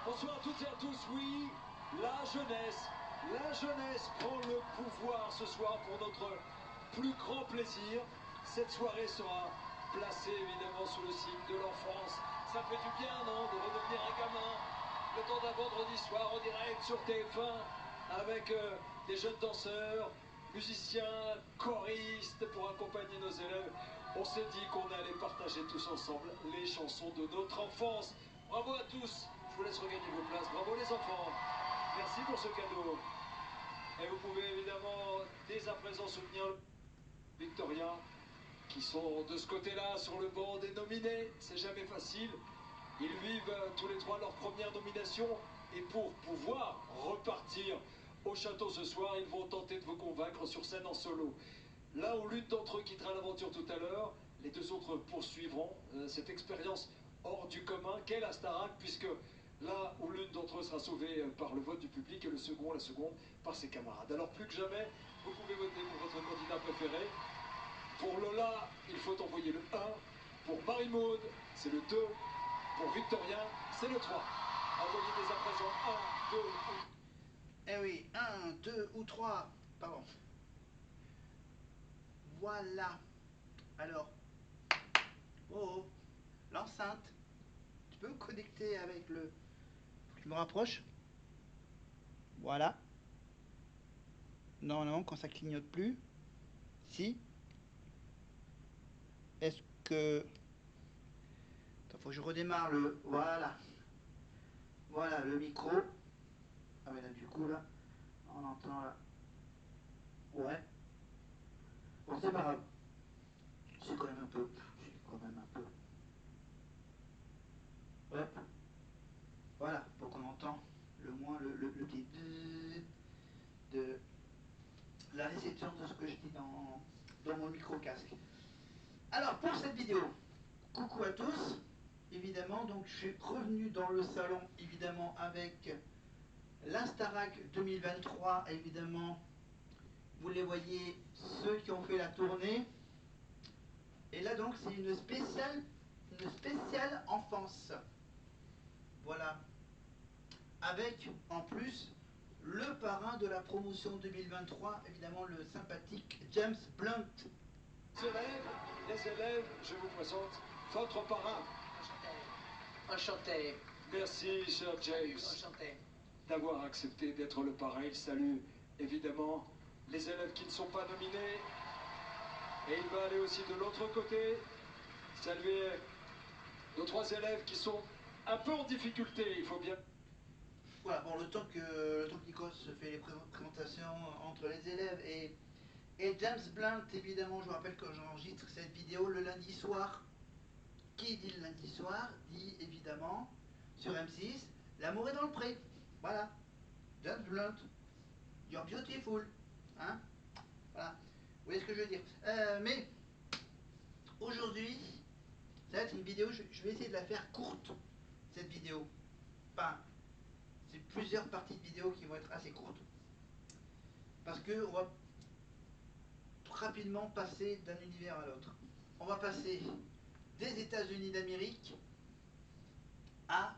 Bonsoir à toutes et à tous, oui, la jeunesse prend le pouvoir ce soir pour notre plus grand plaisir. Cette soirée sera placée évidemment sous le signe de l'enfance. Ça fait du bien, non, de redevenir un gamin, le temps d'un vendredi soir en direct sur TF1 avec des jeunes danseurs, musiciens, choristes pour accompagner nos élèves. On s'est dit qu'on allait partager tous ensemble les chansons de notre enfance. Bravo à tous, je vous laisse regagner vos places. Bravo les enfants, merci pour ce cadeau. Et vous pouvez évidemment dès à présent soutenir Victoria qui sont de ce côté-là sur le banc des nominés. C'est jamais facile. Ils vivent tous les trois leur première nomination et pour pouvoir repartir au château ce soir, ils vont tenter de vous convaincre sur scène en solo. L'un ou l'une d'entre eux quittera l'aventure tout à l'heure, les deux autres poursuivront cette expérience hors du commun qu'est la Starac, puisque l'un ou l'une d'entre eux sera sauvé par le vote du public et le second, la seconde, par ses camarades. Alors plus que jamais, vous pouvez voter pour votre candidat préféré. Pour Lola, il faut envoyer le 1. Pour Marie-Maude, c'est le 2. Pour Victorien, c'est le 3. Envoyez dès à présent 1, 2 ou... Eh oui, 1, 2 ou 3. Pardon. Voilà. Alors. Oh, l'enceinte. Tu peux me connecter avec le... Je me rapproche. Voilà. Normalement, quand ça clignote plus. Si. Est-ce que... Attends, faut que je redémarre le... Voilà. Voilà, le micro. Ah mais là, du coup, là, on entend là. Ouais. Bon, c'est pas grave. C'est quand même un peu... C'est quand même un peu... Hop. Voilà, pour qu'on entend le moins le petit de la réception de ce que je dis dans mon micro-casque. Alors, pour cette vidéo, coucou à tous. Évidemment, donc je suis revenu dans le salon, évidemment, avec la Starac 2023, évidemment. Vous les voyez, ceux qui ont fait la tournée. Et là, donc, c'est une spéciale enfance. Voilà. Avec, en plus, le parrain de la promotion 2023, évidemment le sympathique James Blunt. Les élèves, je vous présente votre parrain. Enchanté. Merci, cher James, Enchanté. d'avoir accepté d'être le parrain. Il salue évidemment les élèves qui ne sont pas nominés. Et il va aller aussi de l'autre côté, saluer nos trois élèves qui sont un peu en difficulté, il faut bien... Voilà, bon, le temps que Nikos fait les présentations entre les élèves et James Blunt, évidemment, je vous rappelle que j'enregistre cette vidéo le lundi soir. Qui dit le lundi soir dit évidemment sur M6, l'amour est dans le pré. Voilà, James Blunt, you're beautiful. Hein, voilà, vous voyez ce que je veux dire. Mais aujourd'hui, ça va être une vidéo, je vais essayer de la faire courte, cette vidéo. Enfin, c'est plusieurs parties de vidéo qui vont être assez courtes. Parce qu'on va rapidement passer d'un univers à l'autre. On va passer des États-Unis d'Amérique à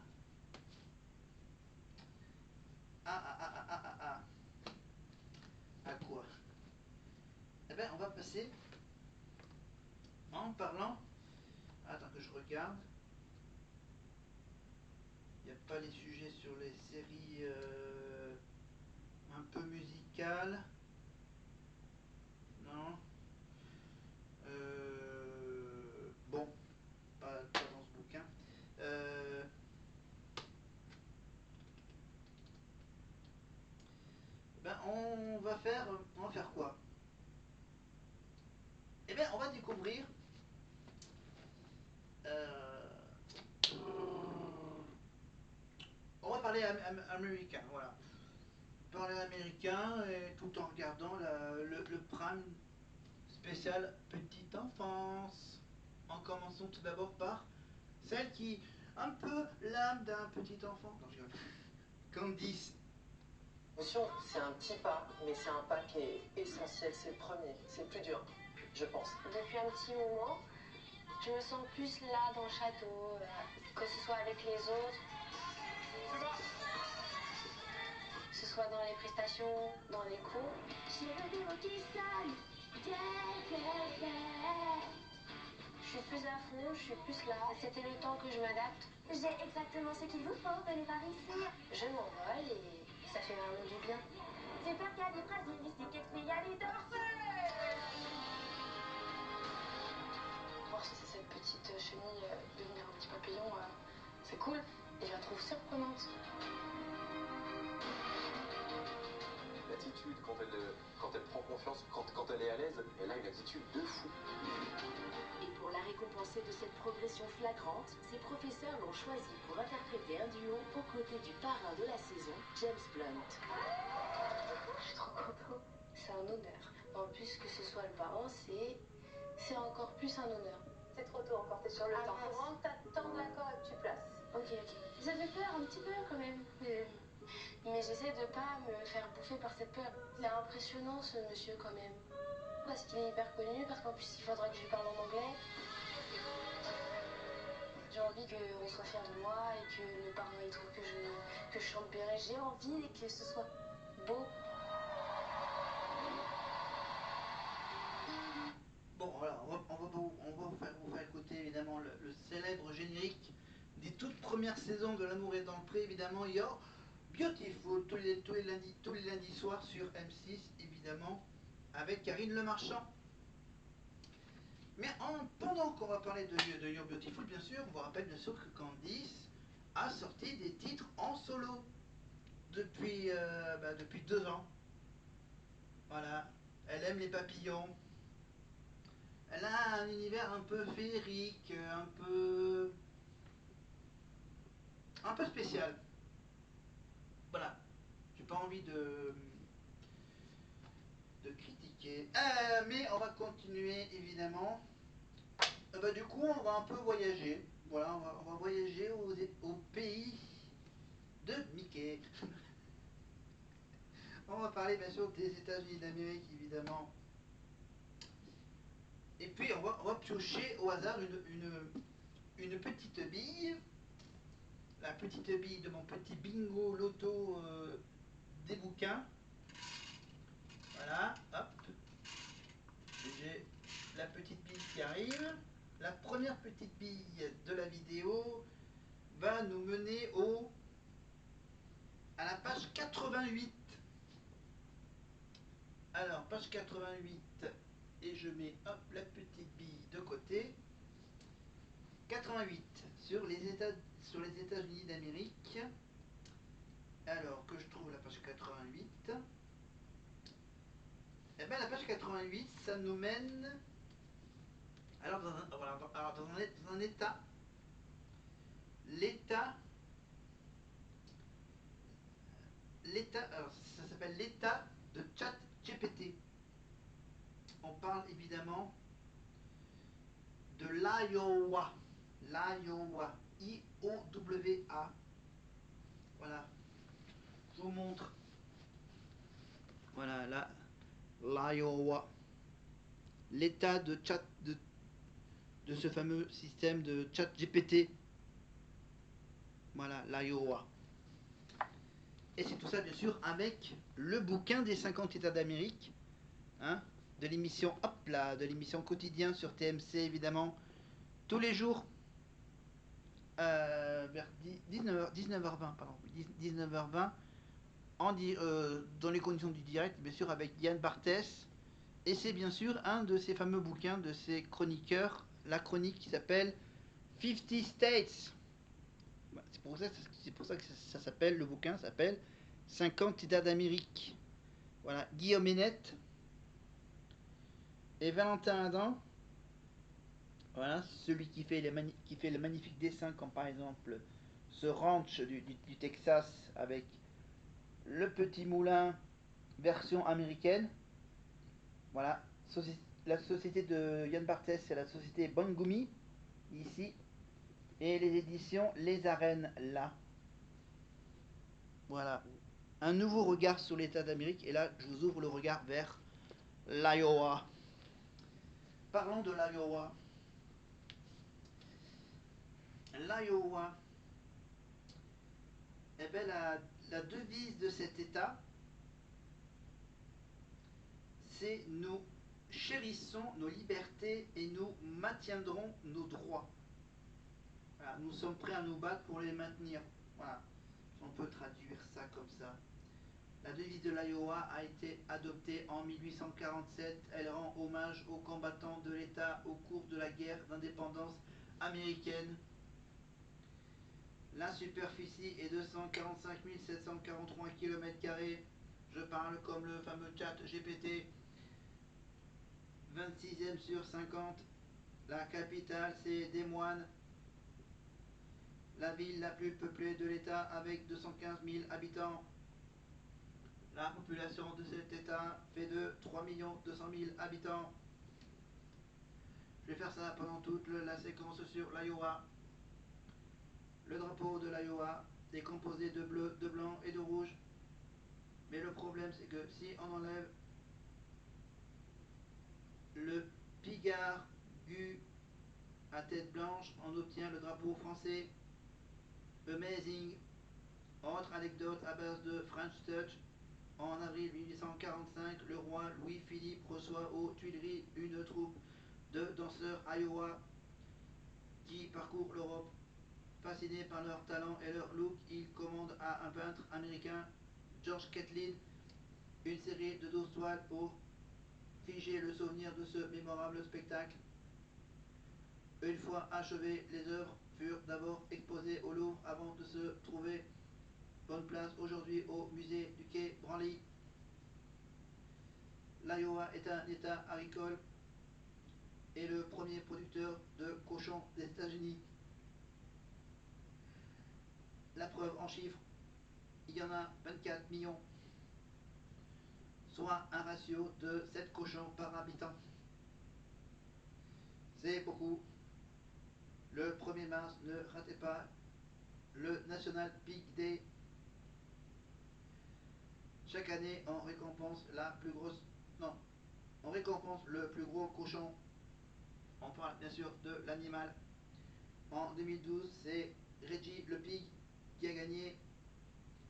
quoi? Eh bien, on va passer en parlant... Attends que je regarde. Il n'y a pas les sujets sur les séries un peu musicales. Non. Bon, pas dans ce bouquin. Ben, on va faire quoi? Eh bien, on va découvrir on va parler américain, voilà. Parler américain et tout en regardant le prime spécial petite enfance. En commençant tout d'abord par celle qui un peu l'âme d'un petit enfant. Non, je rigole. Candice. C'est un petit pas, mais c'est un pas qui est essentiel, c'est le premier, c'est le plus dur, je pense. Depuis un petit moment, je me sens plus là dans le château, que ce soit avec les autres. Que ce soit dans les prestations, dans les cours. Je veux des mots qui sonnent, tel que fait. Je suis plus à fond, je suis plus là. C'était le temps que je m'adapte. J'ai exactement ce qu'il vous faut, venez par ici. Je m'envole et ça fait vraiment du bien. Super califragilisticexpialidocious. Voir cette petite chenille devenir un petit papillon, c'est cool. Et je la trouve surprenante. L'attitude, quand elle prend confiance, quand elle est à l'aise, elle a une attitude de fou. Et pour la récompenser de cette progression flagrante, ses professeurs l'ont choisi pour interpréter un duo aux côtés du parrain de la saison, James Blunt. Je suis trop contente. C'est un honneur. En plus que ce soit le parent, c'est encore plus un honneur. C'est trop tôt encore, t'es sur le temps. Faut vraiment que t'attendes l'accord et que tu places. Ok. Ça fait peur un petit peu quand même. Mais j'essaie de pas me faire bouffer par cette peur. C'est impressionnant ce monsieur quand même. Parce qu'il est hyper connu, parce qu'en plus il faudra que je lui parle en anglais. J'ai envie qu'on soit fiers de moi et que mes parents ils trouvent que je chante bien. J'ai envie que ce soit beau. Bon voilà, on va vous faire écouter évidemment le célèbre générique des toutes premières saisons de L'amour est dans le pré, évidemment. Il y a Beautiful tous les lundis soirs sur M6, évidemment, avec Karine Le Marchand. Mais pendant qu'on va parler de You're Beautiful, bien sûr, on vous rappelle bien sûr que Candice a sorti des titres en solo depuis 2 ans. Voilà, elle aime les papillons. Elle a un univers un peu féerique, un peu spécial. Voilà, j'ai pas envie de critiquer. Mais on va continuer évidemment. Du coup, on va un peu voyager. Voilà, on va voyager au pays de Mickey. On va parler bien sûr des États-Unis d'Amérique, évidemment. Et puis on va piocher au hasard une petite bille. La petite bille de mon petit bingo loto des bouquins. Voilà, hop. J'ai la petite bille qui arrive. La première petite bille de la vidéo va nous mener à la page 88. Alors, page 88, et je mets hop la petite bille de côté. 88 sur les États-Unis d'Amérique. Alors que je trouve la page 88. Et bien la page 88, ça nous mène alors dans un état. Alors ça s'appelle l'état de ChatGPT. On parle évidemment de l'Iowa. L'Iowa. I-O-W-A. Voilà. Je vous montre. Voilà, là. L'Iowa. L'état de ce fameux système de ChatGPT. Voilà, l'Iowa. Et c'est tout ça, bien sûr, avec le bouquin des 50 États d'Amérique. Hein, de l'émission, hop là, de l'émission quotidienne sur TMC, évidemment. Tous les jours. Vers 19h20, pardon. 19h20. Dans les conditions du direct, bien sûr, avec Yann Barthès. Et c'est bien sûr un de ces fameux bouquins de ces chroniqueurs, la chronique qui s'appelle 50 States. C'est pour ça que ça s'appelle, le bouquin s'appelle 50 États d'Amérique. Voilà, Guillaume Hénette et Valentin Adam. Voilà, celui qui fait les magnifiques dessins, comme par exemple ce ranch du Texas avec le petit moulin version américaine. Voilà, la société de Yann Barthès, c'est la société Bangumi, ici. Et les éditions Les Arènes, là. Voilà. Un nouveau regard sur l'État d'Amérique. Et là, je vous ouvre le regard vers l'Iowa. Parlons de l'Iowa. L'Iowa. Eh bien, la devise de cet État, c'est nous chérissons nos libertés et nous maintiendrons nos droits. Voilà, nous sommes prêts à nous battre pour les maintenir. Voilà, on peut traduire ça comme ça. La devise de l'Iowa a été adoptée en 1847. Elle rend hommage aux combattants de l'État au cours de la guerre d'indépendance américaine. La superficie est de 145 743 km². Je parle comme le fameux chat GPT. 26e sur 50. La capitale, c'est Des Moines. La ville la plus peuplée de l'État avec 215 000 habitants. La population de cet État fait de 3 200 000 habitants. Je vais faire ça pendant toute la séquence sur l'Iowa. Le drapeau de l'Iowa est composé de bleu, de blanc et de rouge. Mais le problème, c'est que si on enlève le pigard gu à tête blanche, on obtient le drapeau français. Amazing. Autre anecdote à base de French Touch. En avril 1845, le roi Louis-Philippe reçoit aux Tuileries une troupe de danseurs Iowa qui parcourent l'Europe. Fascinés par leur talent et leur look, il commande à un peintre américain, George Catlin, une série de 12 toiles pour figer le souvenir de ce mémorable spectacle. Une fois achevées, les œuvres furent d'abord exposées au Louvre avant de se trouver bonne place aujourd'hui au musée du quai Branly. L'Iowa est un État agricole et le premier producteur de cochons des États-Unis. La preuve en chiffres, il y en a 24 millions, soit un ratio de 7 cochons par habitant. C'est beaucoup. Le 1er mars, ne ratez pas le National Pig Day. Chaque année, on récompense la plus grosse... Non, on récompense le plus gros cochon. On parle bien sûr de l'animal. En 2012, c'est Reggie le Pig qui a gagné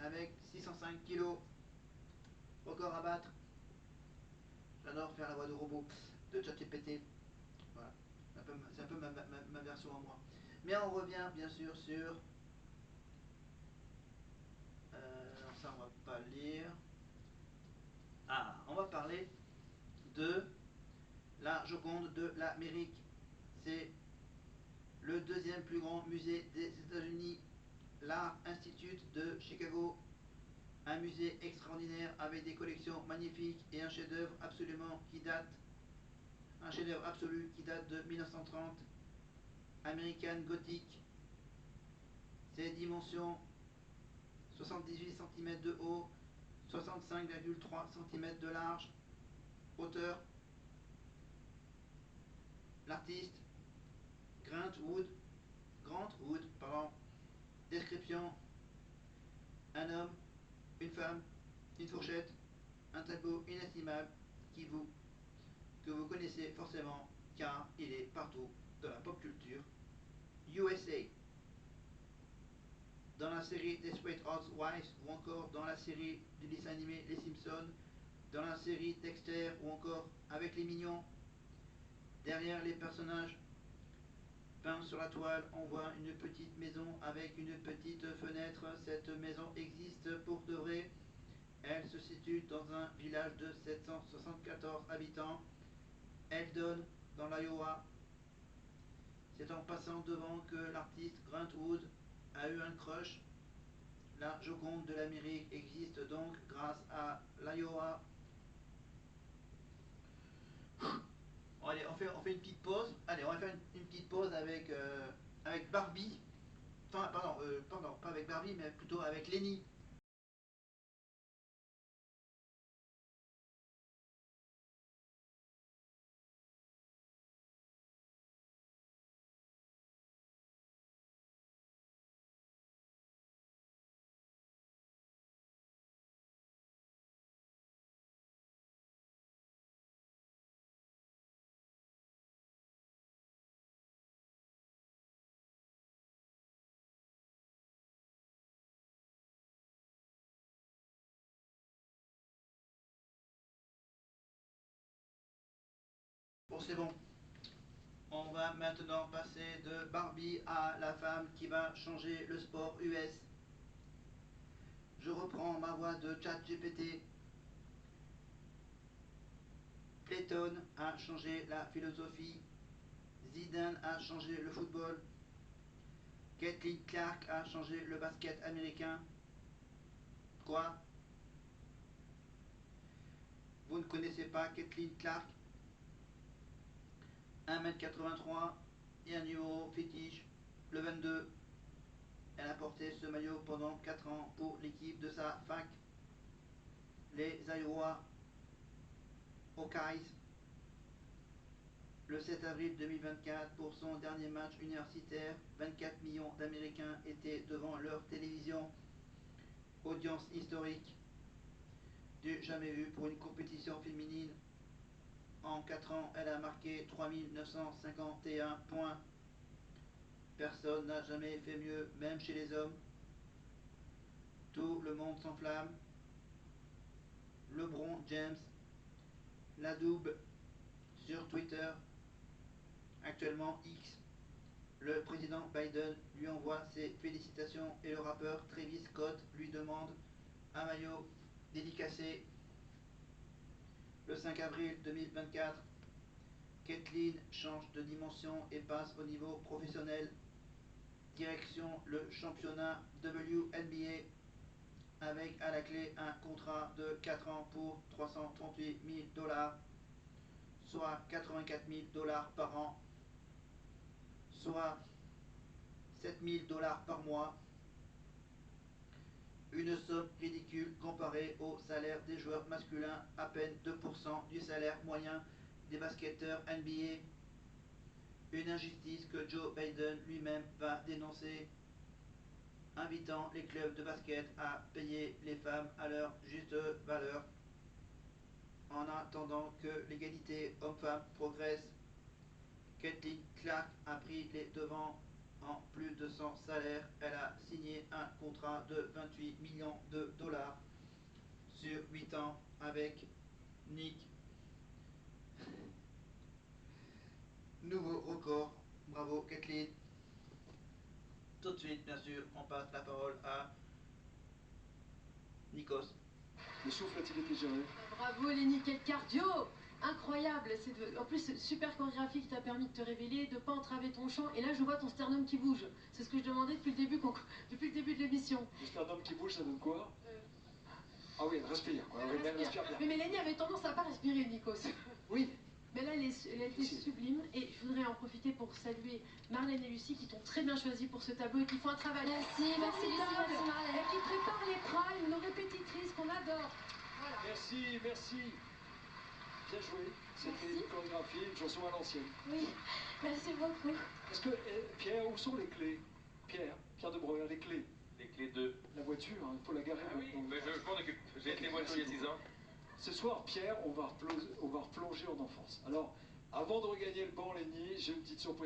avec 605 kilos. Record à battre. J'adore faire la voix de robot de ChatGPT. Voilà. C'est un peu ma version à moi. Mais on revient bien sûr sur... ça on va pas le lire. Ah, on va parler de la Joconde de l'Amérique. C'est le deuxième plus grand musée des États-Unis, l'Art Institute de Chicago. Un musée extraordinaire avec des collections magnifiques et un chef-d'œuvre absolument qui date, un chef-d'œuvre absolu qui date de 1930. American Gothic. Ses dimensions 78 cm de haut, 65,3 cm de large. Auteur, l'artiste Grant Wood, pardon. Description, un homme, une femme, une fourchette, un tableau inestimable que vous connaissez forcément car il est partout dans la pop culture. USA, dans la série Desperate Housewives ou encore dans la série du dessin animé Les Simpsons, dans la série Dexter ou encore avec les Mignons. Derrière les personnages peints sur la toile, on voit une petite maison avec une petite fenêtre. Cette maison existe pour de vrai. Elle se situe dans un village de 774 habitants, Eldon, dans l'Iowa. C'est en passant devant que l'artiste Grant Wood a eu un crush. La Joconde de l'Amérique existe donc grâce à l'Iowa. Bon, allez, on fait une petite pause. Allez, on va faire une petite pause avec Barbie. Enfin, pardon, pas avec Barbie, mais plutôt avec Lenny. Bon, c'est bon. On va maintenant passer de Barbie à la femme qui va changer le sport US. Je reprends ma voix de ChatGPT. Clayton a changé la philosophie. Zidane a changé le football. Caitlin Clark a changé le basket américain. Quoi? Vous ne connaissez pas Caitlin Clark? 1m83 et un numéro fétiche, le 22. Elle a porté ce maillot pendant 4 ans pour l'équipe de sa fac, les Iowa Hawkeyes. Le 7 avril 2024, pour son dernier match universitaire, 24 millions d'Américains étaient devant leur télévision. Audience historique du jamais vu pour une compétition féminine. En 4 ans, elle a marqué 3951 points. Personne n'a jamais fait mieux, même chez les hommes. Tout le monde s'enflamme. LeBron James l'adoube sur Twitter, actuellement X. Le président Biden lui envoie ses félicitations et le rappeur Travis Scott lui demande un maillot dédicacé. Le 5 avril 2024, Caitlin change de dimension et passe au niveau professionnel. Direction le championnat WNBA avec à la clé un contrat de 4 ans pour 338 000 $, soit 84 000 $ par an, soit 7 000 $ par mois. Une somme ridicule comparée au salaire des joueurs masculins, à peine 2% du salaire moyen des basketteurs NBA. Une injustice que Joe Biden lui-même va dénoncer, invitant les clubs de basket à payer les femmes à leur juste valeur. En attendant que l'égalité homme-femme progresse, Caitlin Clark a pris les devants. En plus de son salaire, elle a signé un contrat de 28 millions de $, sur 8 ans avec Nick. Nouveau record. Bravo Caitlin. Tout de suite, bien sûr, on passe la parole à Nikos. Le souffle a-t-il été géré? Bravo Lenny, quel cardio! Incroyable! En plus, super chorégraphie qui t'a permis de te révéler, de ne pas entraver ton chant. Et là, je vois ton sternum qui bouge. C'est ce que je demandais depuis le début de l'émission. Le sternum qui bouge, ça donne quoi? Ah oui, elle respire. Quoi. Elle respire bien. Mais Lenny avait tendance à pas respirer, Nikos. Oui. Mais là, elle a été sublime. Et je voudrais en profiter pour saluer Marlène et Lucie qui t'ont très bien choisi pour ce tableau et qui font un travail Merci Lucie, merci Marlène. et qui préparent les primes, nos répétitrices qu'on adore. Voilà. Merci. Bien joué. C'était une chorégraphie, une chanson à l'ancienne. Oui, merci beaucoup. Est-ce que, Pierre, où sont les clés? Pierre de Breuer, les clés. Les clés de... La voiture, hein, il faut la garer. Ah oui, mais je m'en occupe. J'ai été voiture il y a 6 ans. Ce soir, Pierre, on va replonger en enfance. Alors, avant de regagner le banc, Lenny, j'ai une petite surprise.